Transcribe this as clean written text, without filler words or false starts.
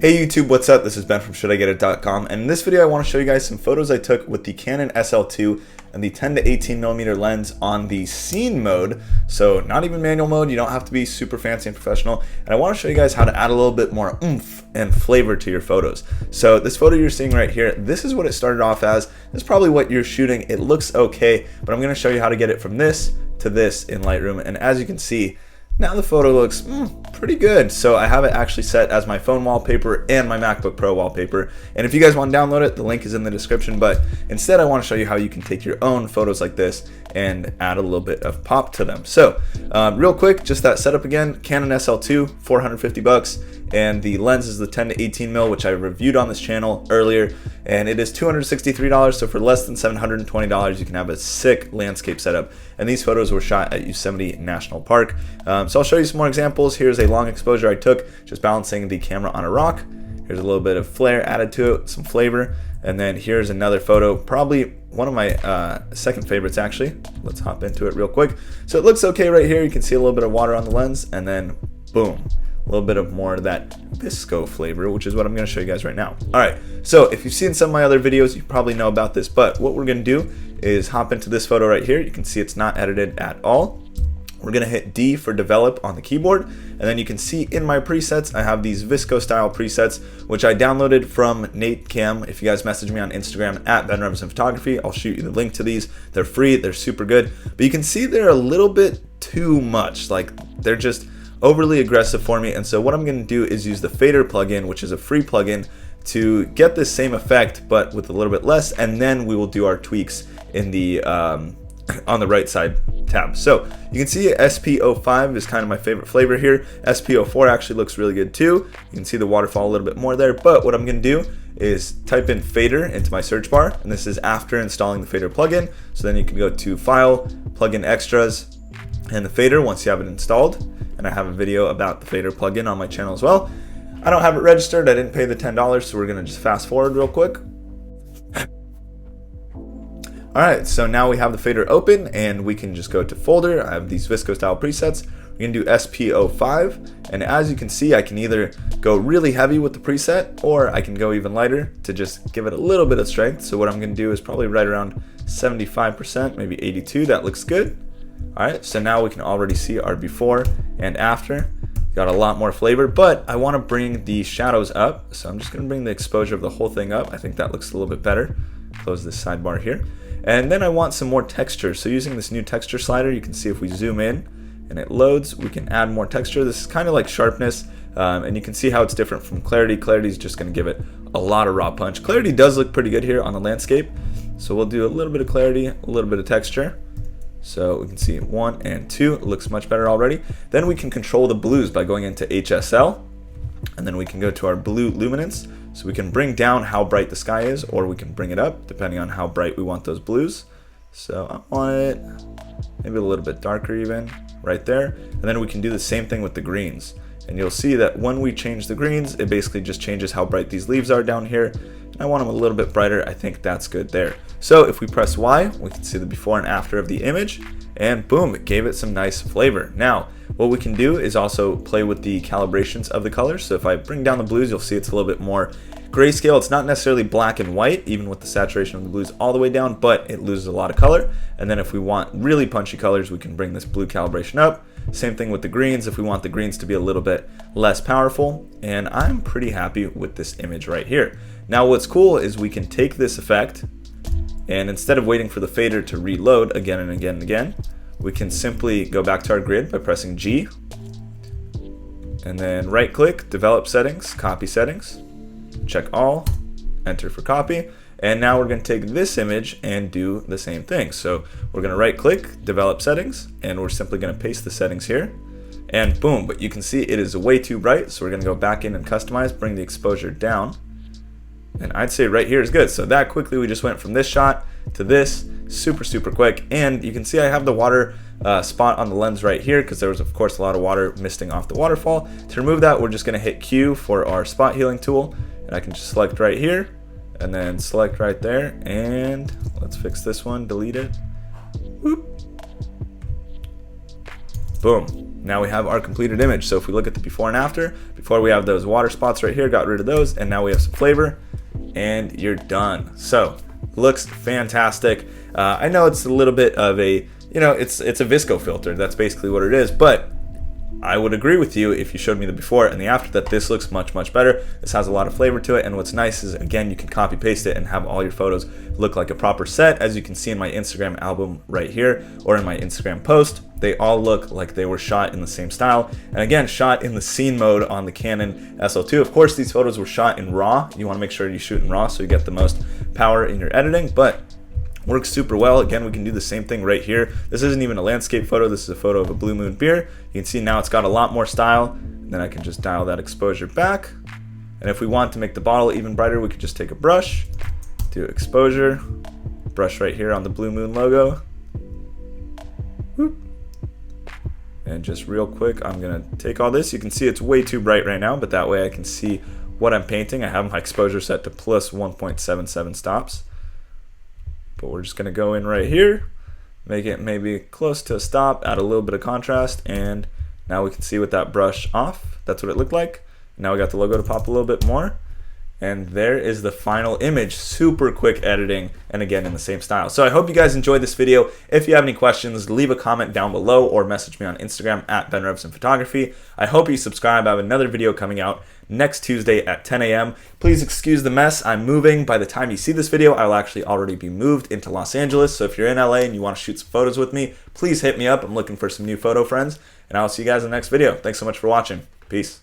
Hey YouTube, what's up? This is Ben from shouldigetit.com, and in this video I want to show you guys some photos I took with the Canon SL2 and the 10 to 18mm lens on the scene mode, so not even manual mode. You don't have to be super fancy and professional, and I want to show you guys how to add a little bit more oomph and flavor to your photos. So this photo you're seeing right here, this is what it started off as. This is probably what you're shooting. It looks okay, but I'm going to show you how to get it from this to this in Lightroom, and as you can see, now the photo looks pretty good. So I have it actually set as my phone wallpaper and my MacBook Pro wallpaper. And if you guys want to download it, the link is in the description. But instead, I want to show you how you can take your own photos like this and add a little bit of pop to them. So real quick, just that setup again, Canon SL2, 450 bucks. And the lens is the 10 to 18mm, which I reviewed on this channel earlier, and it is $263. So for less than $720, you can have a sick landscape setup. And these photos were shot at Yosemite National Park. So I'll show you some more examples. Here's a long exposure I took, just balancing the camera on a rock. Here's a little bit of flare added to it, some flavor. And then here's another photo, probably one of my second favorites actually. Let's hop into it real quick. So it looks okay right here. You can see a little bit of water on the lens, and then boom, a little bit of more of that VSCO flavor, which is what I'm going to show you guys right now. All right, so if you've seen some of my other videos, you probably know about this, but what we're going to do is hop into this photo right here. You can see it's not edited at all. We're going to hit D for develop on the keyboard, and then you can see in my presets, I have these VSCO style presets, which I downloaded from Nate Cam. If you guys message me on Instagram at Ben Robinson Photography, I'll shoot you the link to these. They're free, they're super good, but you can see they're a little bit too much. Like, they're just overly aggressive for me. And so what I'm going to do is use the fader plugin, which is a free plugin, to get this same effect but with a little bit less, and then we will do our tweaks in the on the right side tab. So you can see SP05 is kind of my favorite flavor here. SP04 actually looks really good too. You can see the waterfall a little bit more there, but what I'm going to do is type in fader into my search bar, and this is after installing the fader plugin. So then you can go to file, plugin extras, and the fader once you have it installed. And I have a video about the fader plugin on my channel as well. I don't have it registered. I didn't pay the $10, so we're going to just fast forward real quick. All right, so now we have the fader open, and we can just go to folder. I have these VSCO style presets. We're going to do SP05, and as you can see, I can either go really heavy with the preset, or I can go even lighter to just give it a little bit of strength. So what I'm going to do is probably right around 75%, maybe 82. That looks good. All right, so now we can already see our before and after. Got a lot more flavor, but I want to bring the shadows up. So I'm just going to bring the exposure of the whole thing up. I think that looks a little bit better. Close this sidebar here. And then I want some more texture. So using this new texture slider, you can see if we zoom in and it loads, we can add more texture. This is kind of like sharpness, and you can see how it's different from clarity. Clarity is just going to give it a lot of raw punch. Clarity does look pretty good here on the landscape. So we'll do a little bit of clarity, a little bit of texture. So we can see 1 and 2, it looks much better already. Then we can control the blues by going into HSL, and then we can go to our blue luminance. So we can bring down how bright the sky is, or we can bring it up depending on how bright we want those blues. So I want it maybe a little bit darker even, right there. And then we can do the same thing with the greens. And you'll see that when we change the greens, it basically just changes how bright these leaves are down here. And I want them a little bit brighter. I think that's good there. So if we press Y, we can see the before and after of the image, and boom, it gave it some nice flavor. Now, what we can do is also play with the calibrations of the colors. So if I bring down the blues, you'll see it's a little bit more grayscale. It's not necessarily black and white, even with the saturation of the blues all the way down, but it loses a lot of color. And then if we want really punchy colors, we can bring this blue calibration up. Same thing with the greens if we want the greens to be a little bit less powerful. And I'm pretty happy with this image right here. Now what's cool is we can take this effect, and instead of waiting for the fader to reload again and again and again, we can simply go back to our grid by pressing G, and then right click, develop settings, copy settings, check all, enter for copy. And now we're going to take this image and do the same thing. So we're going to right click, develop settings, and we're simply going to paste the settings here, and boom, but you can see it is way too bright. So we're going to go back in and customize, bring the exposure down. And I'd say right here is good. So that quickly, we just went from this shot to this, super quick. And you can see I have the water spot on the lens right here because there was of course a lot of water misting off the waterfall. To remove that, we're just going to hit Q for our spot healing tool, and I can just select right here and then select right there, and let's fix this one, delete it. Whoop. Boom. Now we have our completed image. So if we look at the before and after, before we have those water spots right here, got rid of those, and now we have some flavor, and you're done. So looks fantastic. I know it's a little bit of a, it's a VSCO filter. That's basically what it is, but I would agree with you if you showed me the before and the after that this looks much, much better. This has a lot of flavor to it, and what's nice is, again, you can copy paste it and have all your photos look like a proper set. As you can see in my Instagram album right here, or in my Instagram post, they all look like they were shot in the same style, and again, shot in the scene mode on the Canon SL2. Of course, these photos were shot in RAW. You want to make sure you shoot in RAW so you get the most power in your editing, but works super well. Again, we can do the same thing right here. This isn't even a landscape photo. This is a photo of a Blue Moon beer. You can see now it's got a lot more style. And then I can just dial that exposure back. And if we want to make the bottle even brighter, we could just take a brush, do exposure, brush right here on the Blue Moon logo. Whoop. And just real quick, I'm gonna take all this. You can see it's way too bright right now, but that way I can see what I'm painting. I have my exposure set to plus 1.77 stops. But we're just going to go in right here, make it maybe close to a stop, add a little bit of contrast, and now we can see with that brush off, that's what it looked like. Now we got the logo to pop a little bit more, and there is the final image. Super quick editing, and again in the same style. So I hope you guys enjoyed this video. If you have any questions, leave a comment down below or message me on Instagram at benrevsonphotography. I hope you subscribe. I have another video coming out next Tuesday at 10 a.m. Please excuse the mess. I'm moving. By the time you see this video, I will actually already be moved into Los Angeles. So if you're in LA and you want to shoot some photos with me, please hit me up. I'm looking for some new photo friends, and I'll see you guys in the next video. Thanks so much for watching. Peace.